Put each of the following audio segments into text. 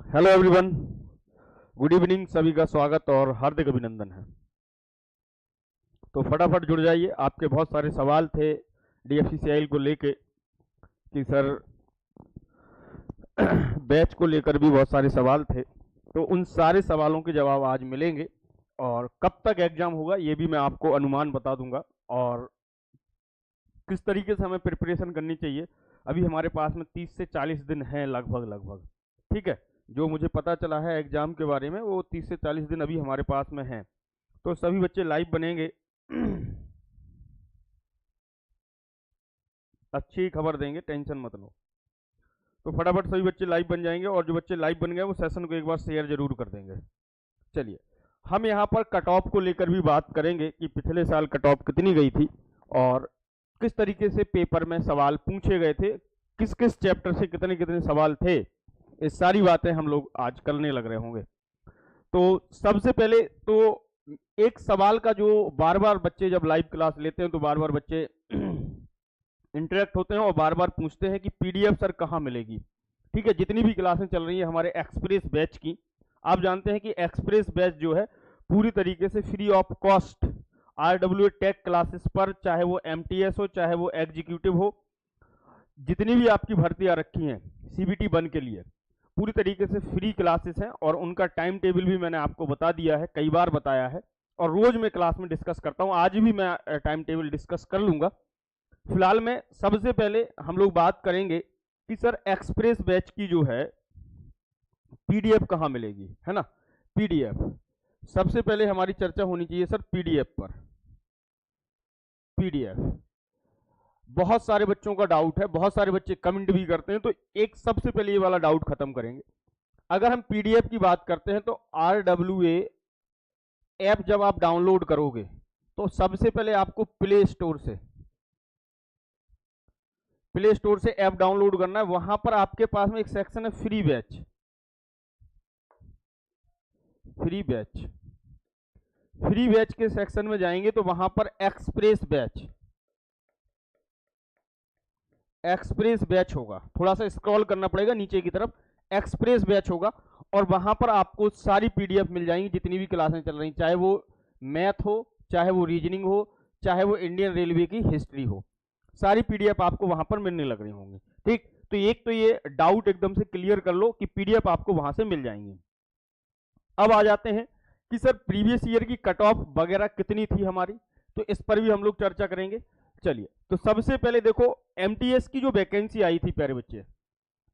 Hello everyone, good evening. सभी का स्वागत और हार्दिक अभिनंदन है। तो फटाफट जुड़ जाइए। आपके बहुत सारे सवाल थे डीएफसीसीआईएल को लेके कि सर बैच को लेकर भी बहुत सारे सवाल थे, तो उन सारे सवालों के जवाब आज मिलेंगे। और कब तक एग्जाम होगा ये भी मैं आपको अनुमान बता दूंगा, और किस तरीके से हमें प्रिपरेशन करनी चाहिए। अभी हमारे पास में 30 से 40 दिन हैं लगभग। ठीक है, जो मुझे पता चला है एग्जाम के बारे में वो 30 से 40 दिन अभी हमारे पास में हैं। तो सभी बच्चे लाइव बनेंगे, अच्छी खबर देंगे, टेंशन मत लो। तो फटाफट सभी बच्चे लाइव बन जाएंगे, और जो बच्चे लाइव बन गए वो सेशन को एक बार शेयर जरूर कर देंगे। चलिए, हम यहाँ पर कट ऑफ को लेकर भी बात करेंगे कि पिछले साल कट ऑफ कितनी गई थी और किस तरीके से पेपर में सवाल पूछे गए थे, किस किस चैप्टर से कितने कितने सवाल थे। ये सारी बातें हम लोग आज करने लग रहे होंगे। तो सबसे पहले तो एक सवाल का जो बार बार बच्चे जब लाइव क्लास लेते हैं तो बार बार बच्चे इंटरेक्ट होते हैं और बार बार पूछते हैं कि पीडीएफ सर कहाँ मिलेगी। ठीक है, जितनी भी क्लासें चल रही है हमारे एक्सप्रेस बैच की, आप जानते हैं कि एक्सप्रेस बैच जो है पूरी तरीके से free of cost RW tech classes पर, चाहे वो एमटीएस हो चाहे वो एग्जीक्यूटिव हो, जितनी भी आपकी भर्तियां रखी हैं सीबीटी 1 के लिए पूरी तरीके से फ्री क्लासेस हैं। और उनका टाइम टेबल भी मैंने आपको बता दिया है, कई बार बताया है, और रोज मैं क्लास में डिस्कस करता हूं। आज भी मैं टाइम टेबल डिस्कस कर लूंगा। फिलहाल में सबसे पहले हम लोग बात करेंगे कि सर एक्सप्रेस बैच की जो है पीडीएफ कहाँ मिलेगी, है ना। पीडीएफ सबसे पहले हमारी चर्चा होनी चाहिए सर पीडीएफ पर। पीडीएफ बहुत सारे बच्चों का डाउट है, बहुत सारे बच्चे कमेंट भी करते हैं, तो एक सबसे पहले ये वाला डाउट खत्म करेंगे। अगर हम पीडीएफ की बात करते हैं तो आरडब्ल्यूए ऐप जब आप डाउनलोड करोगे तो सबसे पहले आपको प्ले स्टोर से ऐप डाउनलोड करना है। वहां पर आपके पास में एक सेक्शन है फ्री बैच। फ्री बैच के सेक्शन में जाएंगे तो वहां पर एक्सप्रेस बैच होगा। थोड़ा सा स्क्रॉल करना पड़ेगा नीचे की तरफ, एक्सप्रेस बैच होगा, और वहां पर आपको सारी पीडीएफ मिल जाएंगी जितनी भी क्लासें चल रही, चाहे वो मैथ हो, चाहे वो रीजनिंग हो, चाहे वो इंडियन रेलवे की हिस्ट्री हो, सारी पीडीएफ आपको वहां पर मिलने लग रही होंगी। ठीक, तो एक तो ये डाउट एकदम से क्लियर कर लो कि पीडीएफ आपको वहां से मिल जाएंगी। अब आ जाते हैं कि सर प्रीवियस ईयर की कट ऑफ वगैरह कितनी थी हमारी, तो इस पर भी हम लोग चर्चा करेंगे। चलिए, तो सबसे पहले देखो एमटीएस की जो वैकेंसी आई थी प्यारे बच्चे,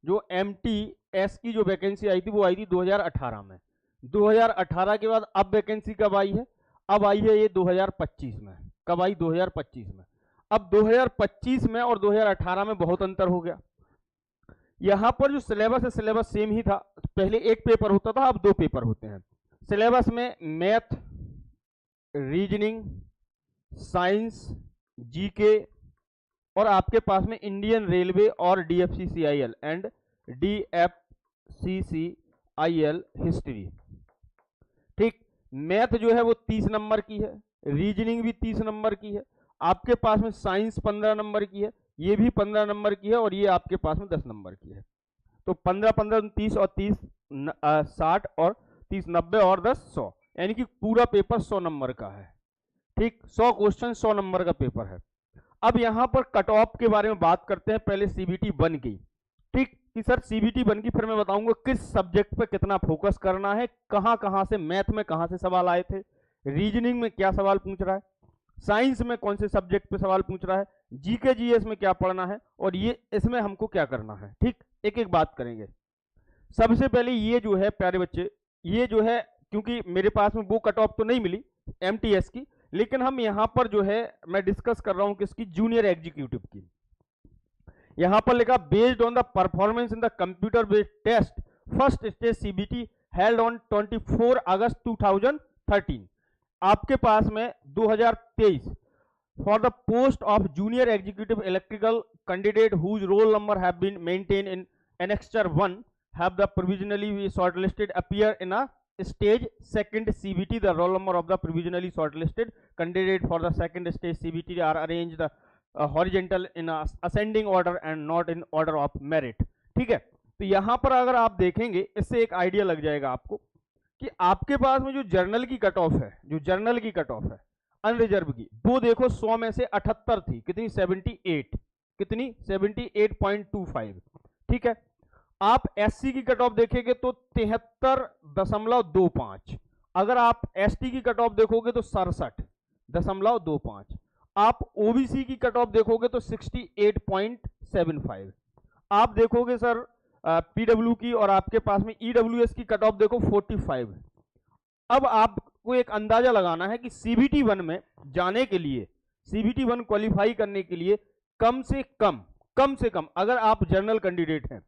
जो एमटीएस की जो वैकेंसी आई थी वो आई थी 2018 में। 2018 के बाद अब वैकेंसी कब आई है, अब आई है ये 2025 में। कब आई, 2025 में। अब 2025 में और 2018 में बहुत अंतर हो गया। यहां पर जो सिलेबस है सिलेबस सेम ही था, पहले एक पेपर होता था, अब 2 पेपर होते हैं। सिलेबस में मैथ, रीजनिंग, साइंस, जीके, और आपके पास में इंडियन रेलवे और डीएफसीसीआईएल एंड डीएफसीसीआईएल हिस्ट्री। ठीक, मैथ जो है वो 30 नंबर की है, रीजनिंग भी 30 नंबर की है, आपके पास में साइंस 15 नंबर की है, ये भी 15 नंबर की है, और ये आपके पास में 10 नंबर की है। तो 15 15 30 और 30 60 और 30 90 और 10 100, यानी कि पूरा पेपर 100 नंबर का है। ठीक, 100 क्वेश्चन 100 नंबर का पेपर है। अब यहां पर कट ऑफ के बारे में बात करते हैं, पहले सीबीटी 1 की। ठीक, कि सर सीबीटी 1 की फिर मैं बताऊंगा किस सब्जेक्ट पे कितना फोकस करना है, कहां कहां से मैथ में कहां से सवाल आए थे, रीजनिंग में क्या सवाल पूछ रहा है, साइंस में कौन से सब्जेक्ट पे सवाल पूछ रहा है, जीके जीएस में क्या पढ़ना है, और ये इसमें हमको क्या करना है। ठीक, एक एक बात करेंगे। सबसे पहले ये जो है प्यारे बच्चे, ये जो है, क्योंकि मेरे पास में वो कट ऑफ तो नहीं मिली एमटीएस की, लेकिन हम यहां पर जो है मैं डिस्कस कर रहा हूं किसकी, जूनियर एग्जीक्यूटिव की। यहां पर लिखा based on the performance in the computer based test first stage CBT held on 24 August 2013। आपके पास में 2023 for the post of junior executive electrical candidate whose roll number have been maintain in annexure 1 have the provisionally shortlisted appear in a stage second CBT. The roll number of the provisionally shortlisted candidate for the second stage CBT are arranged horizontal in a ascending order and not in order of merit. ठीक है, तो यहां पर अगर आप देखेंगे, इससे एक आइडिया लग जाएगा आपको कि आपके पास में जो जर्नल की कट ऑफ है, जो जर्नल की कट ऑफ है अनरिजर्व की, वो देखो 100 में से 78 थी, कितनी 78, कितनी 78.25, ठीक है। आप एससी की कट ऑफ देखेंगे तो 73.25, अगर आप एसटी की कट ऑफ देखोगे तो 67.25, आप ओबीसी की कट ऑफ देखोगे तो 68.75, आप देखोगे सर पीडब्ल्यू की और आपके पास में ईडब्ल्यूएस की कट ऑफ देखो 45। अब आपको एक अंदाजा लगाना है कि सीबीटी 1 में जाने के लिए, सीबीटी 1 क्वालिफाई करने के लिए कम से कम अगर आप जर्नल कैंडिडेट हैं,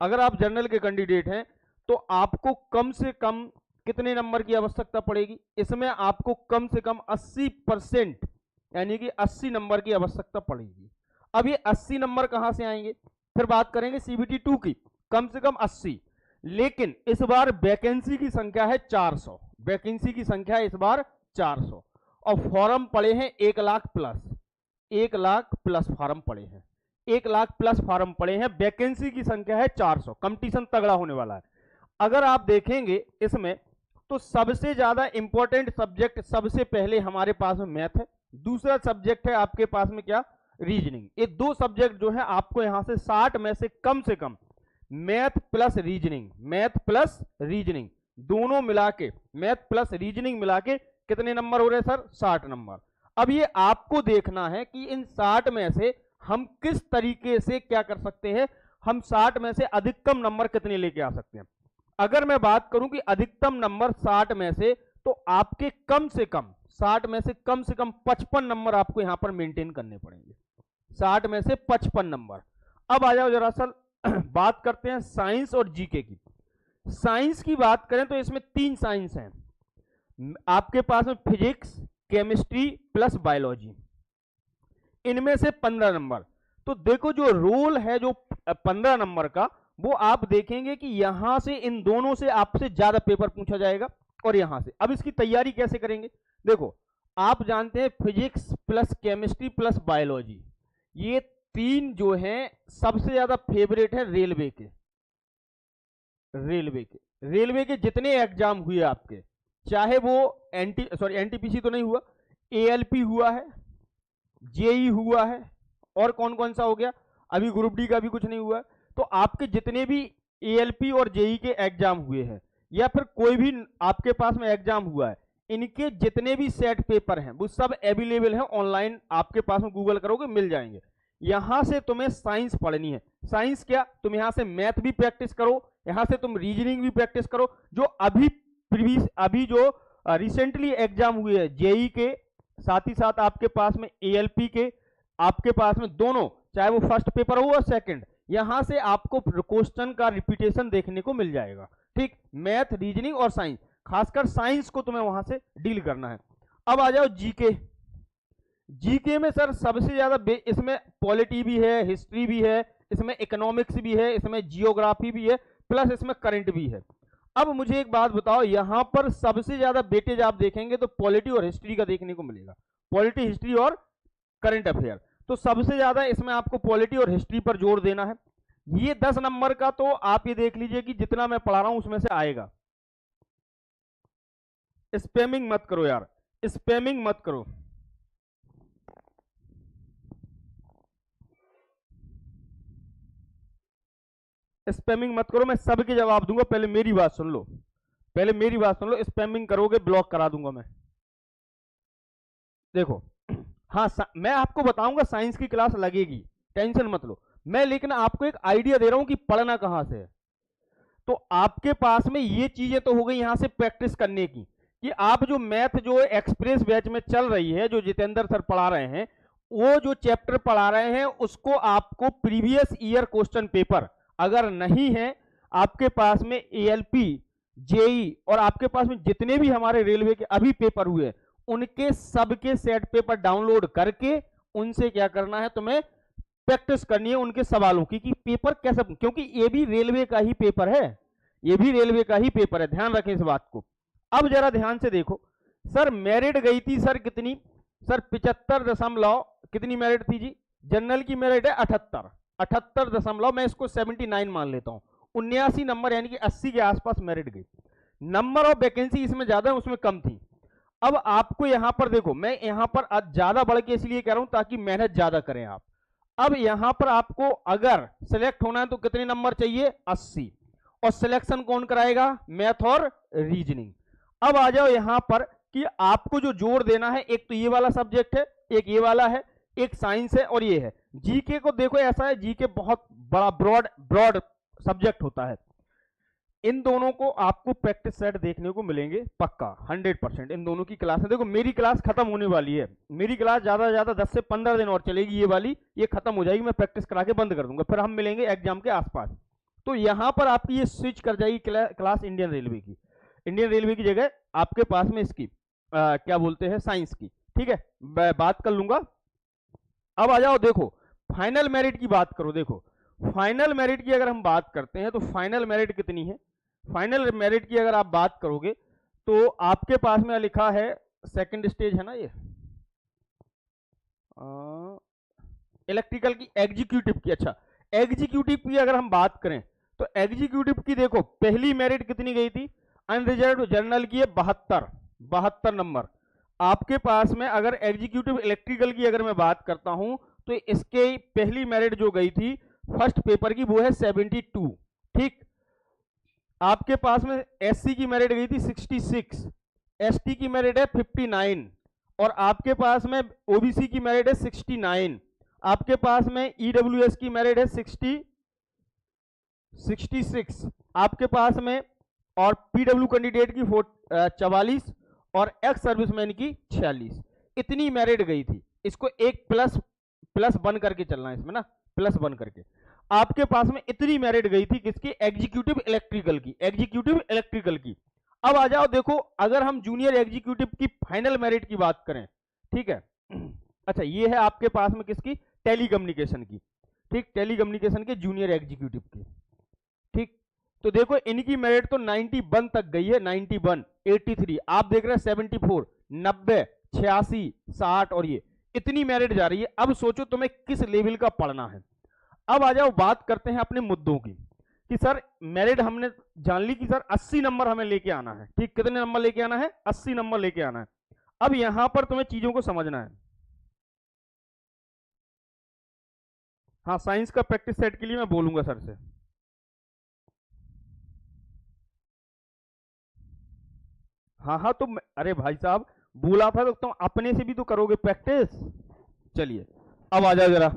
अगर आप जर्नल के कैंडिडेट हैं तो आपको कम से कम कितने नंबर की आवश्यकता पड़ेगी? इसमें आपको कम से कम 80% यानी कि 80 नंबर की आवश्यकता पड़ेगी। अब ये 80 नंबर कहां से आएंगे? फिर बात करेंगे सीबीटी 2 की, कम से कम 80, लेकिन इस बार वैकेंसी की संख्या है 400, वैकेंसी की संख्या इस बार 400 और फॉर्म पड़े हैं 1 lakh plus, 1 lakh plus form पड़े हैं, 1 लाख प्लस फॉर्म पड़े हैं, वैकेंसी की संख्या है 400, कंपटीशन तगड़ा होने वाला है। अगर आप देखेंगे इसमें तो सबसे ज्यादा इंपॉर्टेंट सब्जेक्ट सबसे पहले हमारे पास में मैथ है, दूसरा सब्जेक्ट है आपके पास में क्या? रीजनिंग। ये दो सब्जेक्ट जो है आपको यहां से 60 में से कम math plus reasoning, math plus reasoning दोनों मिला के, मैथ प्लस रीजनिंग मिला के कितने नंबर हो रहे हैं सर? 60 नंबर। अब ये आपको देखना है कि इन 60 में से हम किस तरीके से क्या कर सकते हैं, हम 60 में से अधिकतम नंबर कितने लेके आ सकते हैं। अगर मैं बात करूं कि अधिकतम नंबर 60 में से, तो आपके कम से कम 60 में से कम 55 नंबर आपको यहां पर मेंटेन करने पड़ेंगे, 60 में से 55 नंबर। अब आ जाओ जरा सा बात करते हैं साइंस और जीके की। साइंस की बात करें तो इसमें 3 साइंस हैं आपके पास में, फिजिक्स, केमिस्ट्री प्लस बायोलॉजी, इनमें से 15 नंबर। तो देखो जो रोल है जो 15 नंबर का, वो आप देखेंगे कि यहां से इन दोनों से आपसे ज्यादा पेपर पूछा जाएगा और यहां से। अब इसकी तैयारी कैसे करेंगे? देखो आप जानते हैं physics plus chemistry plus biology, ये 3 जो हैं सबसे ज्यादा फेवरेट है रेलवे के, रेलवे के जितने एग्जाम हुए आपके, चाहे वो एनटीपीसी तो नहीं हुआ, एएलपी हुआ है, जेई हुआ है, और कौन कौन सा हो गया, अभी ग्रुप डी का भी कुछ नहीं हुआ है। तो आपके जितने भी एएलपी और जेई के एग्जाम हुए हैं या फिर कोई भी आपके पास में एग्जाम हुआ है, इनके जितने भी सेट पेपर हैं वो सब अवेलेबल है ऑनलाइन, आपके पास में गूगल करोगे मिल जाएंगे। यहां से तुम्हें साइंस पढ़नी है। साइंस क्या, तुम यहां से मैथ भी प्रैक्टिस करो, यहां से तुम रीजनिंग भी प्रैक्टिस करो। जो अभी जो रिसेंटली एग्जाम हुए हैं जेई के, साथ ही साथ आपके पास में एएलपी के, आपके पास में दोनों, चाहे वो फर्स्ट पेपर हो या सेकंड, यहां से आपको क्वेश्चन का रिपीटेशन देखने को मिल जाएगा। ठीक, मैथ, रीजनिंग और साइंस, खासकर साइंस को तुम्हें वहां से डील करना है। अब आ जाओ जीके। जीके में सर सबसे ज्यादा इसमें पॉलिटी भी है, हिस्ट्री भी है, इसमें इकोनॉमिक्स भी है, इसमें जियोग्राफी भी है, प्लस इसमें करंट भी है। अब मुझे एक बात बताओ, यहां पर सबसे ज्यादा वेटेज आप देखेंगे तो पॉलिटी और हिस्ट्री का देखने को मिलेगा, पॉलिटी, हिस्ट्री और करंट अफेयर। तो सबसे ज्यादा इसमें आपको पॉलिटी और हिस्ट्री पर जोर देना है। ये 10 नंबर का तो आप ये देख लीजिए कि जितना मैं पढ़ा रहा हूं उसमें से आएगा। स्पैमिंग मत करो यार, स्पैमिंग मत करो। स्पैमिंग मत करो, मैं सबके जवाब दूंगा, पहले मेरी बात सुन लो, पहले मेरी बात सुन लो। स्पैमिंग करोगे ब्लॉक करा दूंगा मैं। देखो हाँ, मैं आपको बताऊंगा साइंस की क्लास लगेगी, टेंशन मत लो। मैं लेकिन आपको एक आइडिया दे रहा हूं कि पढ़ना कहां से है। तो आपके पास में ये चीजें तो हो गई यहां से प्रैक्टिस करने की, कि आप जो मैथ जो एक्सप्रेस बैच में चल रही है, जो जितेंद्र सर पढ़ा रहे हैं, वो जो चैप्टर पढ़ा रहे हैं उसको आपको प्रीवियस ईयर क्वेश्चन पेपर अगर नहीं है आपके पास में, एएलपी, जेई और आपके पास में जितने भी हमारे रेलवे के अभी पेपर हुए, उनके सबके सेट पेपर डाउनलोड करके उनसे क्या करना है, तुम्हें प्रैक्टिस करनी है उनके सवालों की, कि पेपर कैसा, क्योंकि ये भी रेलवे का ही पेपर है, ये भी रेलवे का ही पेपर है, ध्यान रखें इस बात को। अब जरा ध्यान से देखो, सर मेरिट गई थी सर कितनी, सर 75 कितनी मेरिट थी जी, जनरल की मेरिट है 78, मैं इसको 79 मान लेता हूं, 79 नंबर यानी कि 80 के आसपास मेरिट गई। नंबर ऑफ वैकेंसी इसमें ज्यादा उसमें कम थी। अब आपको यहां पर देखो, मैं यहां पर ज्यादा बढ़ के इसलिए कह रहा हूं ताकि मेहनत ज्यादा करें आप। अब यहां पर आपको अगर सिलेक्ट होना है तो कितने नंबर चाहिए? 80। और सिलेक्शन कौन कराएगा? मैथ और रीजनिंग। अब आ जाओ यहां पर कि आपको जो जोर देना है, एक तो ये वाला सब्जेक्ट है, एक ये वाला है, एक साइंस है और ये है। जीके को देखो ऐसा है, जीके बहुत बड़ा ब्रॉड सब्जेक्ट होता है। इन दोनों को आपको प्रैक्टिस सेट देखने को मिलेंगे पक्का 100%। इन दोनों की क्लास है, देखो मेरी क्लास खत्म होने वाली है, मेरी क्लास ज्यादा से ज्यादा 10 से 15 दिन और चलेगी, ये वाली ये खत्म हो जाएगी, मैं प्रैक्टिस करा के बंद कर दूंगा, फिर हम मिलेंगे एग्जाम के आसपास। तो यहां पर आपकी ये स्विच कर जाएगी क्लास इंडियन रेलवे की। इंडियन रेलवे की जगह आपके पास में इसकी क्या बोलते हैं, साइंस की। ठीक है, मैं बात कर लूंगा। अब आ जाओ देखो फाइनल मेरिट की बात करो। देखो फाइनल मेरिट की अगर हम बात करते हैं तो फाइनल मेरिट कितनी है? फाइनल मेरिट की अगर आप बात करोगे तो आपके पास में लिखा है सेकंड स्टेज है ना, ये इलेक्ट्रिकल की एग्जीक्यूटिव की। अच्छा, एग्जीक्यूटिव की अगर हम बात करें तो एग्जीक्यूटिव की देखो पहली मेरिट कितनी गई थी? अनरिजर्व जनरल की है 72 नंबर आपके पास में। अगर एग्जीक्यूटिव इलेक्ट्रिकल की अगर मैं बात करता हूं तो इसके पहली मेरिट जो गई थी फर्स्ट पेपर की वो है 72। ठीक, आपके पास में एससी की मेरिट गई थी 66, एसटी की मेरिट है 59 और आपके पास में ओबीसी की मेरिट है 69, आपके पास में ईडब्ल्यूएस की मेरिट है 66 आपके पास में, और पीडब्ल्यू कैंडिडेट की 44 और एक्स सर्विसमैन की 46। इतनी मेरिट गई थी। इसको एक प्लस बन करके चलना है इसमें ना, प्लस बन करके आपके पास में इतनी मेरिट गई थी किसकी? एग्जीक्यूटिव इलेक्ट्रिकल की, एग्जीक्यूटिव इलेक्ट्रिकल की। अब आ जाओ देखो अगर हम जूनियर एग्जीक्यूटिव की फाइनल मेरिट की बात करें, ठीक है। अच्छा, ये है आपके पास में किसकी? टेलीकम्युनिकेशन की। ठीक, टेलीकम्युनिकेशन के जूनियर एग्जीक्यूटिव की। ठीक, तो देखो इनकी मेरिट तो 91 तक गई है, 91, 83, आप देख रहे हैं 74, 90, 86, 60 और ये इतनी मेरिट जा रही है। अब सोचो तुम्हें किस लेवल का पढ़ना है। अब आ जाओ बात करते हैं अपने मुद्दों की कि सर मेरिट हमने जान ली कि सर 80 नंबर हमें लेके आना है। ठीक, कितने नंबर लेके आना है? 80 नंबर लेके आना है। अब यहां पर तुम्हें चीजों को समझना है। हाँ, साइंस का प्रैक्टिस सेट के लिए मैं बोलूंगा सर से। हाँ हाँ, तो अरे भाई साहब बोला था तो तुम अपने से भी तो करोगे प्रैक्टिस। चलिए अब आ जाओ जरा,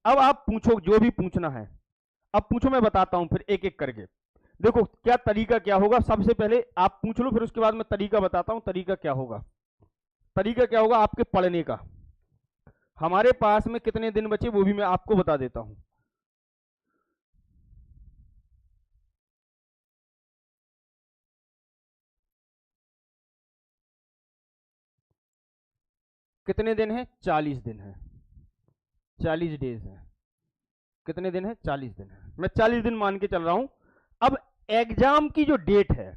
अब आप पूछो जो भी पूछना है, अब पूछो, मैं बताता हूं फिर एक एक करके। देखो क्या तरीका क्या होगा, सबसे पहले आप पूछ लो फिर उसके बाद मैं तरीका बताता हूं। तरीका क्या होगा? तरीका क्या होगा आपके पढ़ने का? हमारे पास में कितने दिन बचे वो भी मैं आपको बता देता हूं। कितने दिन है? 40 दिन है, 40 डेज है। कितने दिन है? 40 दिन है, मैं 40 दिन मान के चल रहा हूं। अब एग्जाम की जो डेट है,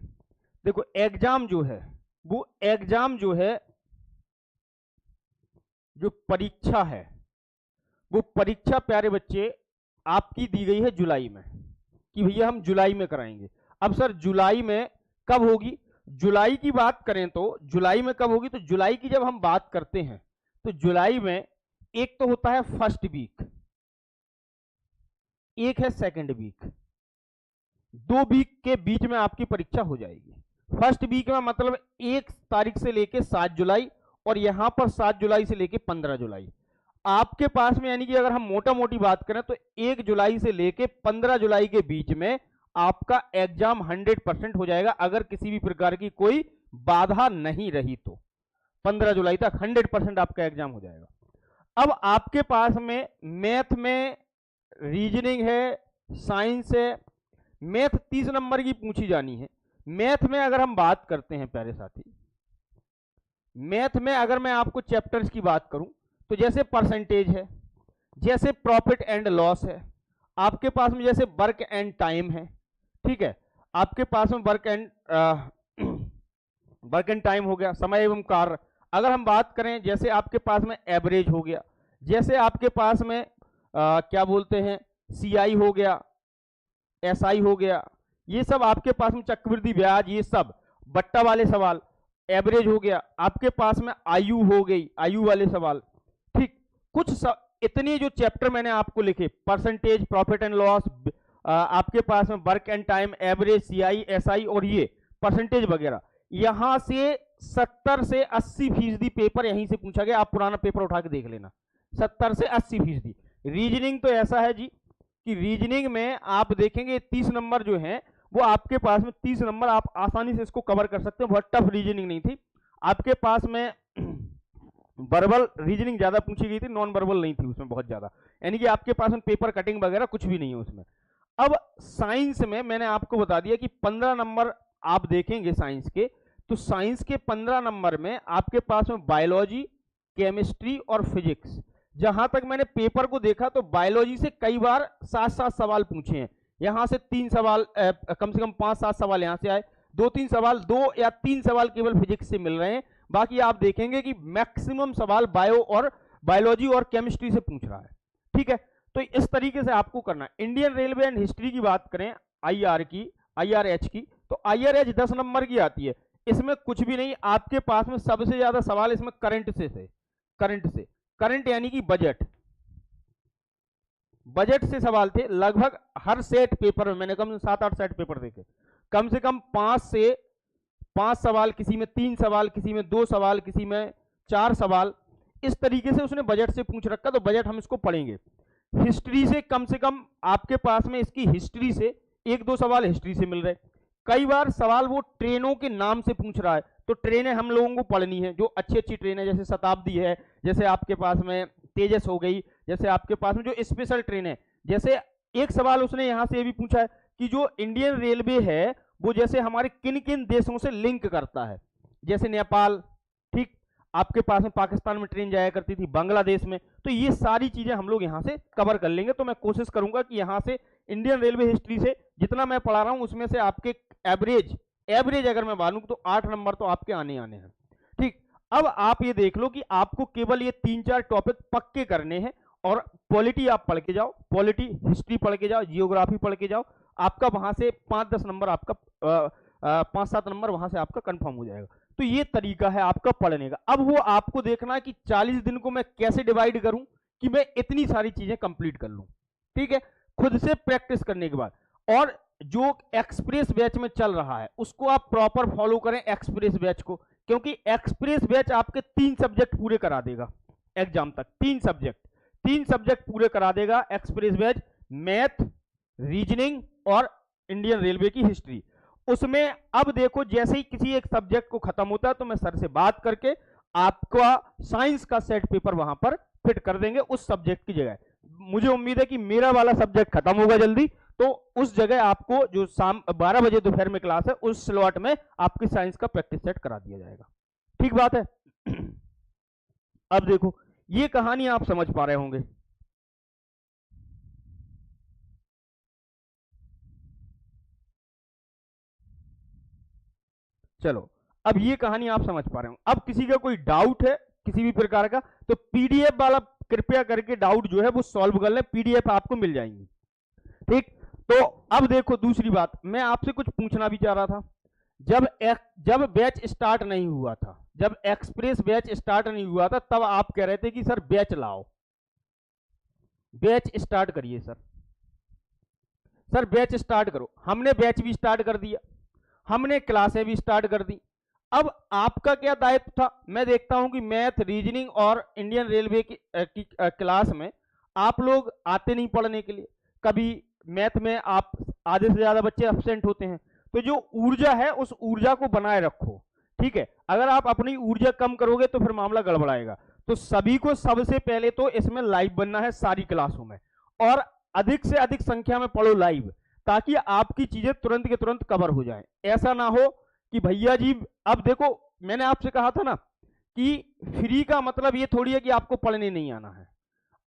देखो एग्जाम जो है वो एग्जाम जो है, जो परीक्षा है वो परीक्षा प्यारे बच्चे आपकी दी गई है जुलाई में, कि भैया हम जुलाई में कराएंगे। अब सर जुलाई में कब होगी? जुलाई की बात करें तो जुलाई में कब होगी? तो जुलाई की जब हम बात करते हैं तो जुलाई में एक तो होता है फर्स्ट वीक, एक है सेकंड वीक, 2 वीक के बीच में आपकी परीक्षा हो जाएगी। फर्स्ट वीक में मतलब 1 तारीख से लेके 7 जुलाई और यहां पर 7 जुलाई से लेके 15 जुलाई आपके पास में, यानी कि अगर हम मोटा मोटी बात करें तो 1 जुलाई से लेके 15 जुलाई के बीच में आपका एग्जाम 100% हो जाएगा। अगर किसी भी प्रकार की कोई बाधा नहीं रही तो 15 जुलाई तक 100% आपका एग्जाम हो जाएगा। अब आपके पास में मैथ में रीजनिंग है, साइंस है। मैथ 30 नंबर की पूछी जानी है। मैथ में अगर हम बात करते हैं प्यारे साथी, मैथ में अगर मैं आपको चैप्टर्स की बात करूं तो जैसे परसेंटेज है, जैसे प्रॉफिट एंड लॉस है, आपके पास में जैसे वर्क एंड टाइम है। ठीक है, आपके पास में वर्क एंड टाइम हो गया, समय एवं कार्य। अगर हम बात करें जैसे आपके पास में एवरेज हो गया, जैसे आपके पास में क्या बोलते हैं सीआई हो गया, एसआई हो गया, ये सब आपके पास में चक्रवृद्धि ब्याज, ये सब बट्टा वाले सवाल, एवरेज हो गया, आपके पास में आयु हो गई, आयु वाले सवाल। ठीक, इतने जो चैप्टर मैंने आपको लिखे, परसेंटेज, प्रॉफिट एंड लॉस, आपके पास में work and time, average, CI, SI और ये परसेंटेज वगैरह, यहां से 70 से 80% पेपर यहीं से पूछा गया। आप पुराना पेपर उठा के देख लेना, 70 से 80%। रीजनिंग तो ऐसा है जी कि रीजनिंग में आप देखेंगे 30 नंबर जो है वो आपके पास में 30 नंबर आप आसानी से इसको कवर कर सकते हो। बहुत टफ रीजनिंग नहीं थी आपके पास में। वर्बल रीजनिंग ज्यादा पूछी गई थी, नॉन वर्बल नहीं थी उसमें बहुत ज्यादा, यानी कि आपके पास में पेपर कटिंग वगैरह कुछ भी नहीं है उसमें। अब साइंस में मैंने आपको बता दिया कि 15 नंबर आप देखेंगे साइंस के, तो साइंस के 15 नंबर में आपके पास में बायोलॉजी, केमिस्ट्री और फिजिक्स, जहां तक मैंने पेपर को देखा तो बायोलॉजी से कई बार 7-7 सवाल पूछे हैं, यहां से 3 सवाल, कम से कम 5-7 सवाल यहां से आए, 2-3 सवाल, 2 या 3 सवाल केवल फिजिक्स से मिल रहे हैं, बाकी आप देखेंगे कि मैक्सिमम सवाल बायोलॉजी और केमिस्ट्री से पूछ रहा है। ठीक है, तो इस तरीके से आपको करना है। इंडियन रेलवे एंड हिस्ट्री की बात करें, IRH की, तो IRH 10 नंबर की आती है। इसमें कुछ भी नहीं, आपके पास में सबसे ज्यादा सवाल इसमें करंट से करंट यानी कि बजट से सवाल थे। लगभग हर सेट पेपर में मैंने कम से 7-8 सेट पेपर देखे, कम से कम 5 सवाल, किसी में 3 सवाल, किसी में 2 सवाल, किसी में 4 सवाल, इस तरीके से उसने बजट से पूछ रखा, तो बजट हम इसको पढ़ेंगे। हिस्ट्री से कम आपके पास में इसकी हिस्ट्री से 1-2 सवाल हिस्ट्री से मिल रहे। कई बार सवाल वो ट्रेनों के नाम से पूछ रहा है, तो ट्रेनें हम लोगों को पढ़नी है, जो अच्छी ट्रेनें, जैसे शताब्दी है, जैसे आपके पास में तेजस हो गई, जैसे आपके पास में जो स्पेशल ट्रेन है। जैसे एक सवाल उसने यहां से भी पूछा है कि जो इंडियन रेलवे है वो जैसे हमारे किन किन देशों से लिंक करता है, जैसे नेपाल, ठीक, आपके पास में पाकिस्तान में ट्रेन जाया करती थी, बांग्लादेश में, तो ये सारी चीजें हम लोग यहां से कवर कर लेंगे। तो मैं कोशिश करूंगा कि यहां से इंडियन रेलवे हिस्ट्री से जितना मैं पढ़ा रहा हूं उसमें से आपके एवरेज अगर मैं मानूं तो 8 नंबर तो आपके आने हैं। ठीक, अब आप ये देख लो कि आपको केवल ये 3-4 टॉपिक पक्के करने हैं, और पॉलिटी आप पढ़ के जाओ, पॉलिटी, हिस्ट्री पढ़ के जाओ, जियोग्राफी पढ़ के जाओ, आपका वहां से 5-10 नंबर, आपका 5-7 नंबर वहां से आपका कंफर्म हो जाएगा। तो ये तरीका है आपका पढ़ने का। अब वो आपको देखना है कि 40 दिन को मैं कैसे डिवाइड करूं कि मैं इतनी सारी चीजें कंप्लीट कर लूं। ठीक है, खुद से प्रैक्टिस करने के बाद। और जो एक्सप्रेस बैच में चल रहा है उसको आप प्रॉपर फॉलो करें, एक्सप्रेस बैच को, क्योंकि एक्सप्रेस बैच आपके 3 सब्जेक्ट पूरे करा देगा एग्जाम तक। 3 सब्जेक्ट पूरे करा देगा एक्सप्रेस बैच, मैथ, रीजनिंग और इंडियन रेलवे की हिस्ट्री। उसमें अब देखो, जैसे ही किसी एक सब्जेक्ट को खत्म होता है तो मैं सर से बात करके आपका साइंस का सेट पेपर वहां पर फिट कर देंगे उस सब्जेक्ट की जगह। मुझे उम्मीद है कि मेरा वाला सब्जेक्ट खत्म होगा जल्दी, तो उस जगह आपको जो शाम 12 बजे दोपहर में क्लास है उस स्लॉट में आपकी साइंस का प्रैक्टिस सेट करा दिया जाएगा। ठीक बात है। अब देखो, ये कहानी आप समझ पा रहे होंगे। चलो, अब ये कहानी आप समझ पा रहे हो। अब किसी का कोई डाउट है किसी भी प्रकार का, तो पीडीएफ वाला कृपया करके डाउट जो है वो सॉल्व कर ले, पीडीएफ आपको मिल जाएंगी। ठीक, तो अब देखो, दूसरी बात मैं आपसे कुछ पूछना भी चाह रहा था। जब बैच स्टार्ट नहीं हुआ था, जब एक्सप्रेस बैच स्टार्ट नहीं हुआ था, तब आप कह रहे थे कि सर बैच लाओ, बैच स्टार्ट करिए सर बैच स्टार्ट करो। हमने बैच भी स्टार्ट कर दिया, हमने क्लासें भी स्टार्ट कर दी। अब आपका क्या दायित्व था? मैं देखता हूं कि मैथ, रीजनिंग और इंडियन रेलवे की क्लास में आप लोग आते नहीं पढ़ने के लिए। कभी मैथ में आप आधे से ज्यादा बच्चे एब्सेंट होते हैं। तो जो ऊर्जा है उस ऊर्जा को बनाए रखो, ठीक है। अगर आप अपनी ऊर्जा कम करोगे तो फिर मामला गड़बड़ाएगा। तो सभी को सबसे पहले तो इसमें लाइव बनना है सारी क्लासों में, और अधिक से अधिक संख्या में पढ़ो लाइव, ताकि आपकी चीजें तुरंत के तुरंत कवर हो जाए। ऐसा ना हो कि भैया जी, अब देखो मैंने आपसे कहा था ना कि फ्री का मतलब ये थोड़ी है कि आपको पढ़ने नहीं आना है।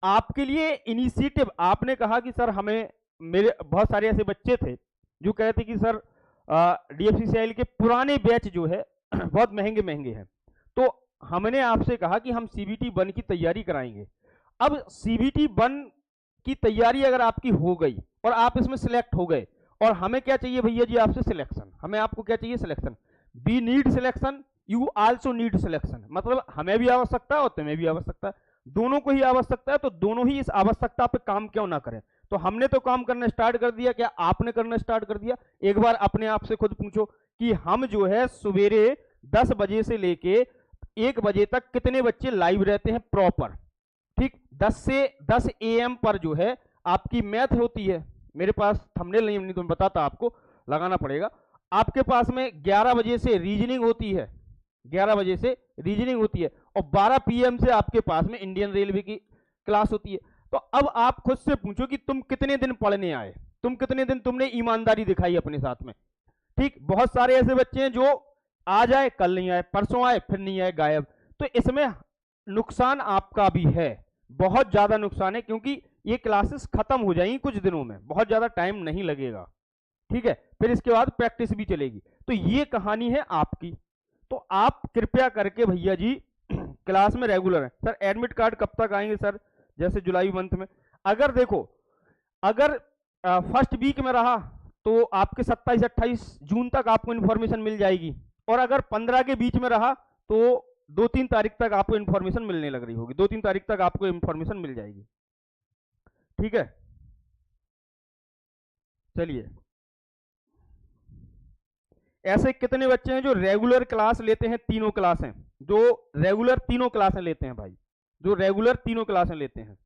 आपके लिए इनिशिएटिव, आपने कहा कि सर हमें, मेरे बहुत सारे ऐसे बच्चे थे जो कहते कि सर DFCCIL के पुराने बैच जो है बहुत महंगे हैं, तो हमने आपसे कहा कि हम CBT 1 की तैयारी कराएंगे। अब CBT 1 की तैयारी अगर आपकी हो गई और आप इसमें सिलेक्ट हो गए, और हमें क्या चाहिए भैया जी आपसे? सिलेक्शन। हमें आपको क्या चाहिए? Selection. We need selection, you also need selection. मतलब हमें भी आवश्यकता है और तुम्हें भी आवश्यकता है, दोनों को ही आवश्यकता है, तो दोनों ही इस आवश्यकता पे काम क्यों ना करें। तो हमने तो काम करना स्टार्ट कर दिया, क्या आपने करना स्टार्ट कर दिया? एक बार अपने आप से खुद पूछो कि हम जो है सवेरे 10 बजे से लेके 1 बजे तक कितने बच्चे लाइव रहते हैं प्रॉपर? ठीक, 10 से 10 AM पर जो है आपकी मैथ होती है। मेरे पास थंबनेल नहीं तो मैं बताता, आपको लगाना पड़ेगा। आपके पास में 11 बजे से रीजनिंग होती है, 11 बजे से रीजनिंग होती है, और 12 PM से आपके पास में इंडियन रेलवे की क्लास होती है। तो अब आप खुद से पूछो कि तुम कितने दिन पढ़ने आए, तुम कितने दिन तुमने ईमानदारी दिखाई अपने साथ में। ठीक, बहुत सारे ऐसे बच्चे हैं जो आ जाए कल नहीं आए, परसों आए फिर नहीं आए, गायब। तो इसमें नुकसान आपका भी है, बहुत ज्यादा नुकसान है, क्योंकि ये क्लासेस खत्म हो जाएंगी कुछ दिनों में, बहुत ज्यादा टाइम नहीं लगेगा। ठीक है, फिर इसके बाद प्रैक्टिस भी चलेगी। तो ये कहानी है आपकी। तो आप कृपया करके भैया जी क्लास में रेगुलर है। सर एडमिट कार्ड कब तक आएंगे सर? जैसे जुलाई मंथ में। अगर देखो, अगर फर्स्ट वीक में रहा तो आपके 27-28 जून तक आपको इंफॉर्मेशन मिल जाएगी, और अगर 15 के बीच में रहा तो 2-3 तारीख तक आपको इंफॉर्मेशन मिलने लग रही होगी, 2-3 तारीख तक आपको इंफॉर्मेशन मिल जाएगी। ठीक है, चलिए। ऐसे कितने बच्चे हैं जो रेगुलर क्लास लेते हैं? तीनों क्लासें, जो रेगुलर तीनों क्लासें लेते हैं भाई, जो रेगुलर तीनों क्लासें लेते हैं।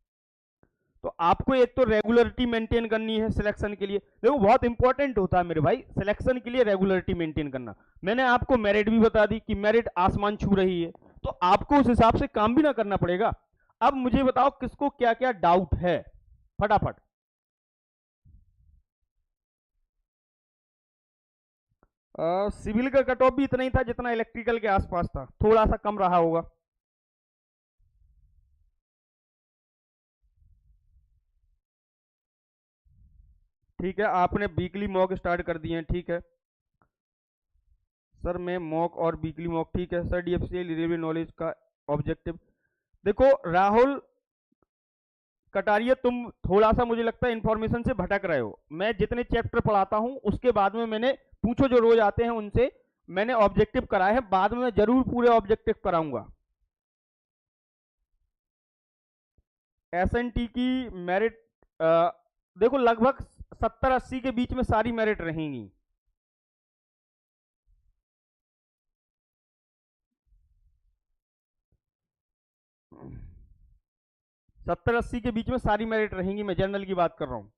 तो आपको एक तो रेगुलरिटी मेंटेन करनी है सिलेक्शन के लिए। देखो बहुत इंपॉर्टेंट होता है मेरे भाई सिलेक्शन के लिए रेगुलरिटी मेंटेन करना। मैंने आपको मेरिट भी बता दी कि मेरिट आसमान छू रही है, तो आपको उस हिसाब से काम भी ना करना पड़ेगा। अब मुझे बताओ किसको क्या क्या डाउट है, फटाफट। सिविल का कट ऑफ भी इतना ही था जितना इलेक्ट्रिकल के आसपास था, थोड़ा सा कम रहा होगा। ठीक है, आपने वीकली मॉक स्टार्ट कर दिए हैं, ठीक है सर। मैं मॉक और वीकली मॉक, ठीक है सर। DFCL रेलवे नॉलेज का ऑब्जेक्टिव, देखो राहुल कटारिया, तुम थोड़ा सा मुझे लगता है इंफॉर्मेशन से भटक रहे हो। मैं जितने चैप्टर पढ़ाता हूं उसके बाद में मैंने, पूछो जो रोज आते हैं उनसे, मैंने ऑब्जेक्टिव कराए हैं, बाद में मैं जरूर पूरे ऑब्जेक्टिव कराऊंगा। SNT की मेरिट देखो लगभग 70-80 के बीच में सारी मेरिट रहेंगी। सत्तर 80 के बीच में सारी मेरिट रहेंगी, मैं जनरल की बात कर रहा हूं।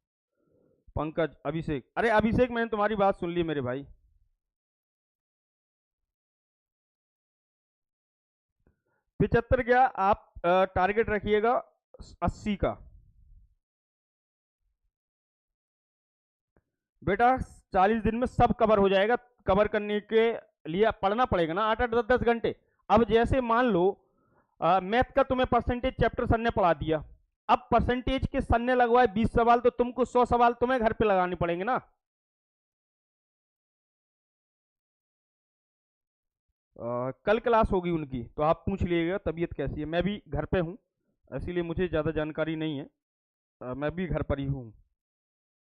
पंकज, अभिषेक, अरे अभिषेक मैंने तुम्हारी बात सुन ली मेरे भाई। 75 क्या, आप टारगेट रखिएगा 80 का। बेटा 40 दिन में सब कवर हो जाएगा, कवर करने के लिए पढ़ना पड़ेगा ना 8-8 10-10 घंटे। अब जैसे मान लो मैथ का तुम्हें परसेंटेज चैप्टर सर ने पढ़ा दिया, अब परसेंटेज के सर ने लगवाए 20 सवाल, तो तुमको 100 सवाल तुम्हें घर पे लगाने पड़ेंगे ना। कल क्लास होगी उनकी, तो आप पूछ लीजिएगा तबीयत कैसी है। मैं भी घर पे हूँ, इसीलिए मुझे ज़्यादा जानकारी नहीं है। मैं भी घर पर ही हूँ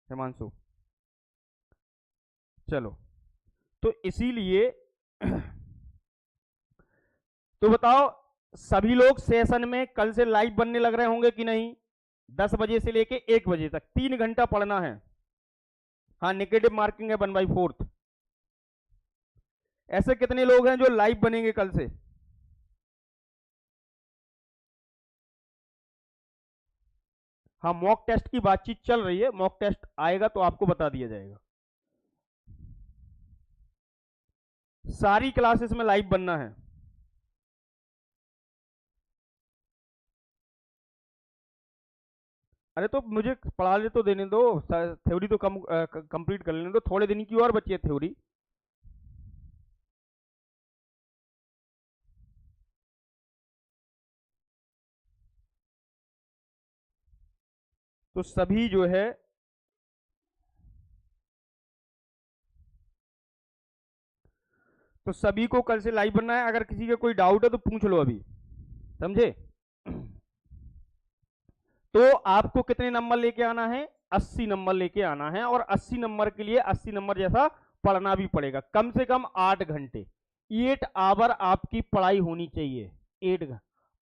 हिमांशु। चलो, तो इसीलिए तो बताओ सभी लोग सेशन में कल से लाइव बनने लग रहे होंगे कि नहीं? 10 बजे से लेके 1 बजे तक 3 घंटा पढ़ना है। हाँ, नेगेटिव मार्किंग है 1/4। ऐसे कितने लोग हैं जो लाइव बनेंगे कल से? हाँ, मॉक टेस्ट की बातचीत चल रही है, मॉक टेस्ट आएगा तो आपको बता दिया जाएगा। सारी क्लासेस में लाइव बनना है। अरे तो मुझे पढ़ा ले तो देने दो, थ्योरी तो कंप्लीट कर लेने दो, थोड़े दिन की और बची है थ्योरी। तो सभी जो है तो सभी को कल से लाइव बनना है। अगर किसी का कोई डाउट है तो पूछ लो अभी, समझे? तो आपको कितने नंबर लेके आना है? 80 नंबर लेके आना है, और 80 नंबर के लिए 80 नंबर जैसा पढ़ना भी पड़ेगा। कम से कम 8 घंटे, 8 आवर आपकी पढ़ाई होनी चाहिए।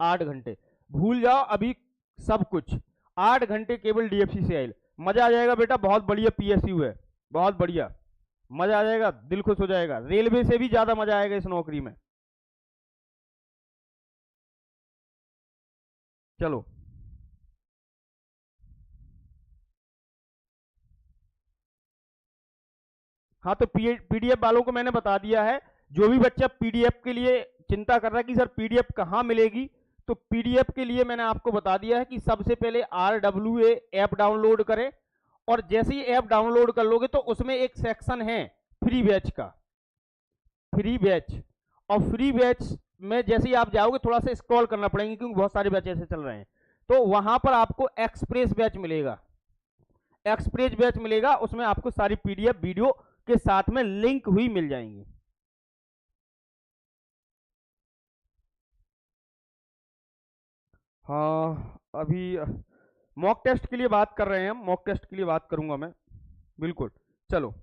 8 घंटे भूल जाओ अभी सब कुछ, 8 घंटे केवल डीएफसी से आए। मजा आ जाएगा बेटा, बहुत बढ़िया पीएसयू है, बहुत बढ़िया, मजा आ जाएगा, दिल खुश हो जाएगा। रेलवे से भी ज्यादा मजा आएगा इस नौकरी में। चलो हाँ, तो पीडीएफ वालों को मैंने बता दिया है। जो भी बच्चा पीडीएफ के लिए चिंता कर रहा है कि सर पीडीएफ कहाँ मिलेगी, तो पीडीएफ के लिए मैंने आपको बता दिया है कि सबसे पहले RWA ऐप डाउनलोड करें, और जैसे ही ऐप डाउनलोड कर लोगे तो उसमें एक सेक्शन है फ्री बैच का, फ्री बैच। और फ्री बैच में जैसे ही आप जाओगे थोड़ा सा स्क्रॉल करना पड़ेगा क्योंकि बहुत सारे बैच ऐसे चल रहे हैं, तो वहां पर आपको एक्सप्रेस बैच मिलेगा, एक्सप्रेस बैच मिलेगा, उसमें आपको सारी पीडीएफ वीडियो के साथ में लिंक हुई मिल जाएंगी। हाँ, अभी मॉक टेस्ट के लिए बात कर रहे हैं हम, मॉक टेस्ट के लिए बात करूंगा मैं, बिल्कुल। चलो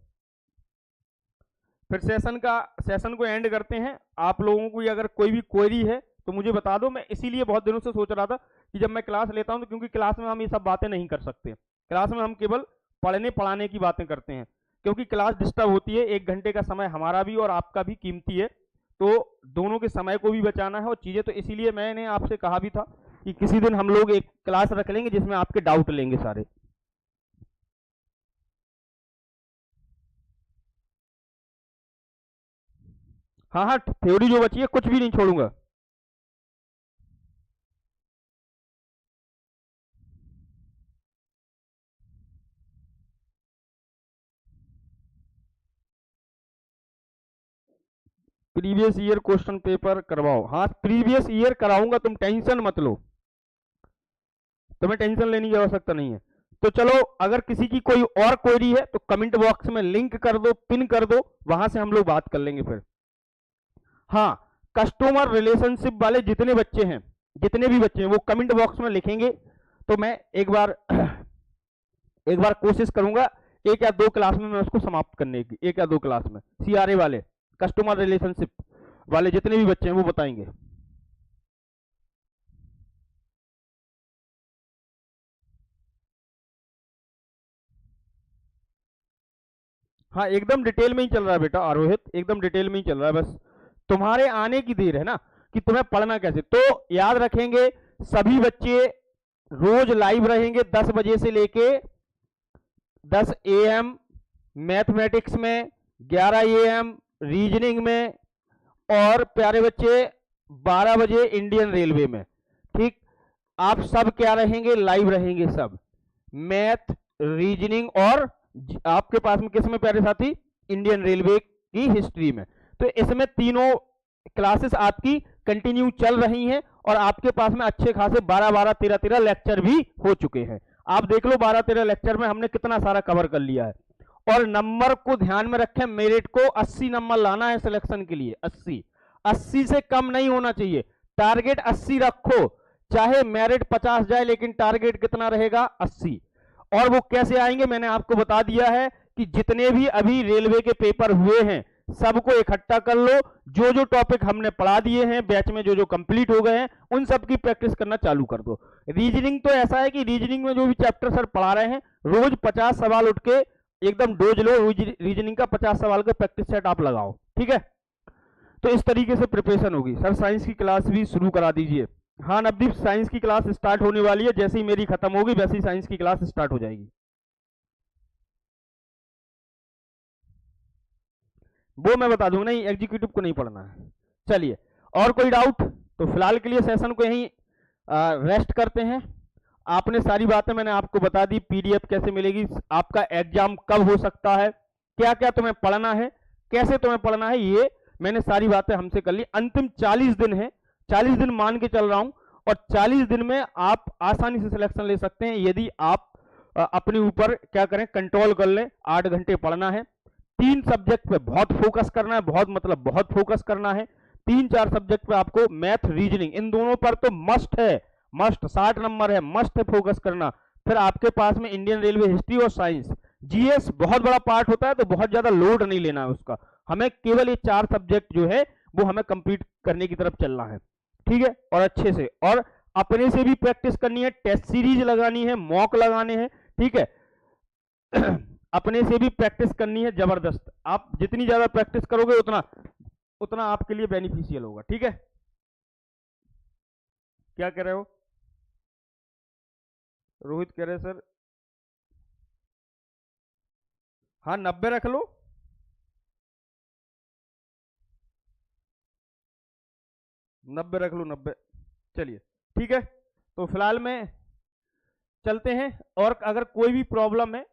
फिर सेशन को एंड करते हैं। आप लोगों को अगर कोई भी क्वेरी है तो मुझे बता दो। मैं इसीलिए बहुत दिनों से सोच रहा था कि जब मैं क्लास लेता हूं तो, क्योंकि क्लास में हम ये सब बातें नहीं कर सकते, क्लास में हम केवल पढ़ने पढ़ाने की बातें करते हैं, क्योंकि क्लास डिस्टर्ब होती है। 1 घंटे का समय हमारा भी और आपका भी कीमती है, तो दोनों के समय को भी बचाना है और चीजें। तो इसीलिए मैंने आपसे कहा भी था कि किसी दिन हम लोग एक क्लास रख लेंगे जिसमें आपके डाउट लेंगे सारे। हाँ हाँ, थ्योरी जो बची है कुछ भी नहीं छोड़ूंगा। प्रीवियस ईयर क्वेश्चन पेपर करवाओ। हाँ, प्रीवियस ईयर कराऊंगा, तुम टेंशन मत लो, तुम्हें टेंशन लेने की आवश्यकता नहीं है। तो चलो, अगर किसी की कोई और क्वेरी है तो कमेंट बॉक्स में लिंक कर दो, पिन कर दो, वहां से हम लोग बात कर लेंगे फिर। हाँ, कस्टमर रिलेशनशिप वाले जितने बच्चे हैं, जितने भी बच्चे हैं, वो कमेंट बॉक्स में लिखेंगे तो मैं एक बार कोशिश करूंगा 1 या 2 क्लास में मैं उसको समाप्त करने की। 1 या 2 क्लास में सीआरए वाले, कस्टमर रिलेशनशिप वाले जितने भी बच्चे हैं वो बताएंगे। हाँ, एकदम डिटेल में ही चल रहा है बेटा आरोहित, एकदम डिटेल में ही चल रहा है। बस तुम्हारे आने की देर है ना कि तुम्हें पढ़ना कैसे। तो याद रखेंगे सभी बच्चे रोज लाइव रहेंगे 10 बजे से लेके 10 AM मैथमेटिक्स में, 11 AM रीजनिंग में, और प्यारे बच्चे 12 बजे इंडियन रेलवे में। ठीक, आप सब क्या रहेंगे, लाइव रहेंगे सब, मैथ, रीजनिंग, और आपके पास में किस में प्यारे साथी, इंडियन रेलवे की हिस्ट्री में। तो इसमें तीनों क्लासेस आपकी कंटिन्यू चल रही हैं, और आपके पास में अच्छे खासे 12-12, 13-13 लेक्चर भी हो चुके हैं। आप देख लो 12-13 लेक्चर में हमने कितना सारा कवर कर लिया है। और नंबर को ध्यान में रखें, मेरिट को 80 नंबर लाना है सिलेक्शन के लिए। 80 से कम नहीं होना चाहिए, टारगेट 80 रखो, चाहे मेरिट 50 जाए लेकिन टारगेट कितना रहेगा, 80। और वो कैसे आएंगे मैंने आपको बता दिया है कि जितने भी अभी रेलवे के पेपर हुए हैं सबको इकट्ठा कर लो, जो जो टॉपिक हमने पढ़ा दिए हैं बैच में, जो जो कंप्लीट हो गए हैं उन सब की प्रैक्टिस करना चालू कर दो। रीजनिंग तो ऐसा है कि रीजनिंग में जो भी चैप्टर सर पढ़ा रहे हैं रोज 50 सवाल उठ के एकदम डोज लो, रीजनिंग का 50 सवाल का प्रैक्टिस सेट आप लगाओ, ठीक है। तो इस तरीके से प्रिपरेशन होगी। सर साइंस की क्लास भी शुरू करा दीजिए। हाँ नवदीप, साइंस की क्लास स्टार्ट होने वाली है, जैसे ही मेरी खत्म होगी वैसे ही साइंस की क्लास स्टार्ट हो जाएगी। वो मैं बता दूंगा, नहीं एग्जीक्यूटिव को नहीं पढ़ना है। चलिए, और कोई डाउट? तो फिलहाल के लिए सेशन को यहीं रेस्ट करते हैं। आपने सारी बातें मैंने आपको बता दी, पीडीएफ कैसे मिलेगी, आपका एग्जाम कब हो सकता है, क्या क्या तुम्हें पढ़ना है, कैसे तुम्हें पढ़ना है, ये मैंने सारी बातें हमसे कर ली। अंतिम 40 दिन है, 40 दिन मान के चल रहा हूं, और 40 दिन में आप आसानी से सिलेक्शन ले सकते हैं यदि आप अपने ऊपर क्या करें, कंट्रोल कर लें। 8 घंटे पढ़ना है, 3 सब्जेक्ट पे बहुत फोकस करना है, बहुत मतलब बहुत फोकस करना है। 3-4 सब्जेक्ट पे आपको, मैथ रीजनिंग इन दोनों पर तो मस्ट है, मस्ट 60 नंबर है, मस्ट है फोकस करना। फिर आपके पास में इंडियन रेलवे हिस्ट्री और साइंस। जीएस बहुत बड़ा पार्ट होता है, तो बहुत ज्यादा लोड नहीं लेना है उसका, हमें केवल ये 4 सब्जेक्ट जो है वो हमें कंप्लीट करने की तरफ चलना है, ठीक है। और अच्छे से, और अपने से भी प्रैक्टिस करनी है, टेस्ट सीरीज लगानी है, मॉक लगाने हैं, ठीक है। अपने से भी प्रैक्टिस करनी है जबरदस्त। आप जितनी ज्यादा प्रैक्टिस करोगे उतना उतना आपके लिए बेनिफिशियल होगा, ठीक है। क्या कह रहे हो? रोहित कह रहे सर, हाँ 90 रख लो। नब्बे रख लो, 90। चलिए ठीक है, तो फिलहाल में चलते हैं। और अगर कोई भी प्रॉब्लम है,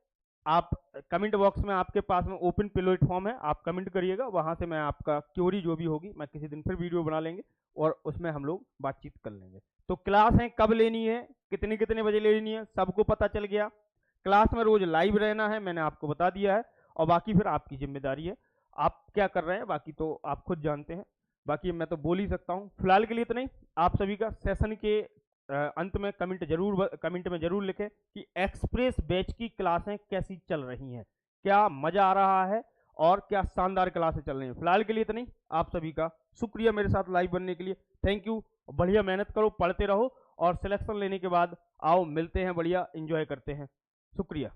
आप कमेंट बॉक्स में, आपके पास में ओपन प्लेटफॉर्म है, आप कमेंट करिएगा, वहां से मैं आपका क्योरी जो भी होगी, मैं किसी दिन फिर वीडियो बना लेंगे और उसमें हम लोग बातचीत कर लेंगे। तो क्लास है कब लेनी है, कितने कितने बजे लेनी है, सबको पता चल गया। क्लास में रोज लाइव रहना है, मैंने आपको बता दिया है, और बाकी फिर आपकी जिम्मेदारी है, आप क्या कर रहे हैं बाकी तो आप खुद जानते हैं। बाकी मैं तो बोल ही सकता हूँ। फिलहाल के लिए इतना ही। आप सभी का सेशन के अंत में कमेंट में जरूर लिखें कि एक्सप्रेस बैच की क्लासें कैसी चल रही हैं, क्या मजा आ रहा है और क्या शानदार क्लासें चल रही हैं। फिलहाल के लिए इतना ही। आप सभी का शुक्रिया मेरे साथ लाइव बनने के लिए, थैंक यू। बढ़िया मेहनत करो, पढ़ते रहो, और सिलेक्शन लेने के बाद आओ मिलते हैं, बढ़िया एंजॉय करते हैं। शुक्रिया।